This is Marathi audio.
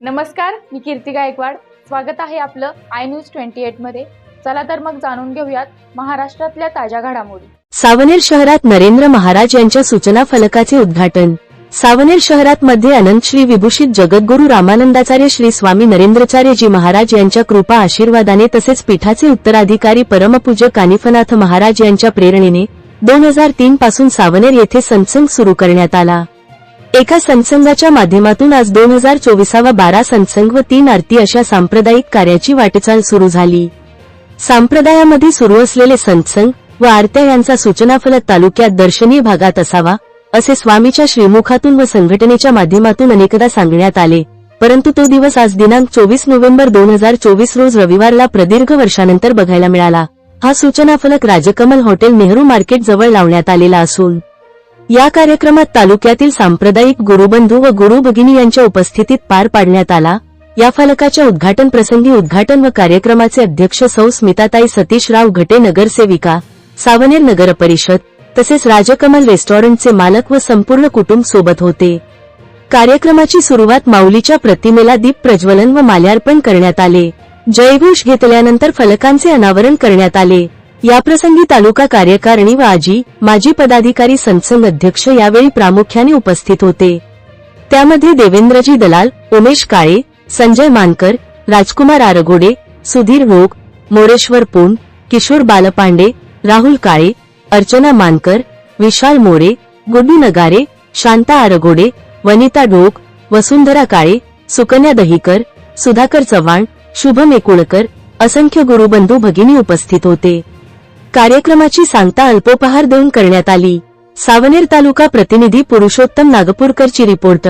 नमस्कार, मी कीर्ती गायकवाड. स्वागत आहे आपलं आय न्यूज 28 मध्ये. चला तर मग जाणून घेऊयात महाराष्ट्रातल्या ताज्या घडामोडी. सावनेर शहरात नरेंद्र महाराज यांच्या सूचना फलकाचे उद्घाटन. सावनेर शहरात मध्ये अनंत श्री विभूषित जगद्गुरु रामानंदाचार्य श्री स्वामी नरेंद्राचार्यजी महाराज यांच्या कृपा आशीर्वादाने तसेच पीठाचे उत्तराधिकारी परमपूज्य कानिफनाथ महाराज यांच्या प्रेरणेने 2003 पासून सावनेर येथे सत्संग सुरू करण्यात आला. एका सत्संगाच्या माध्यमातून आज 2024 सत्संग व 3 आरती अशा सांप्रदायिक कार्याची वाटचाल सुरू झाली. संप्रदायामध्ये सुरू असलेले सत्संग व आरत्या यांचा सूचनाफलक तालुक्यात दर्शनीय भागात असावा असे स्वामीच्या श्रीमुखातून व संघटनेच्या माध्यमातून अनेकदा सांगण्यात आले, परंतु तो दिवस आज दिनांक 24 नोव्हेंबर 2024 रोज रविवारला प्रदीर्घ वर्षानंतर बघायला मिळाला. हा सूचनाफलक राजकमल हॉटेल नेहरू मार्केट जवळ लावण्यात आलेला असून या कार्यक्रमात तालुक्यातील सांप्रदायिक गुरुबंधू व गुरु भगिनी यांच्या उपस्थितीत पार पाडण्यात आला. या फलकाच्या उद्घाटन प्रसंगी उद्घाटन व कार्यक्रमाचे अध्यक्ष सौ स्मिताताई सतीशराव घटे, नगरसेविका सावनेर नगर परिषद तसेच राजकमल रेस्टॉरंटचे मालक व संपूर्ण कुटुंब सोबत होते. कार्यक्रमाची सुरुवात माऊलीच्या प्रतिमेला दीप प्रज्वलन व माल्यार्पण करण्यात आले. जयघोष घेतल्यानंतर फलकांचे अनावरण करण्यात आले. याप्रसंगी तालुका कार्यकारिणी व माजी पदाधिकारी सत्संग अध्यक्ष यावेळी प्रामुख्याने उपस्थित होते. त्यामध्ये देवेंद्रजी दलाल, उमेश काळे, संजय मानकर, राजकुमार आरगोडे, सुधीर रोग, मोरेश्वर पून, किशोर बालपांडे, राहुल काळे, अर्चना मानकर, विशाल मोरे, गुड्डू नगारे, शांता आरगोडे, वनिता ढोक, वसुंधरा काळे, सुकन्या दहीकर, सुधाकर चव्हाण, शुभम एकुळकर, असंख्य गुरुबंधू भगिनी उपस्थित होते. कार्यक्रमाची सांगता अल्पोपहार देऊन करण्यात आली. सावनेर तालुका प्रतिनिधी पुरुषोत्तम नागपूरकरची रिपोर्ट.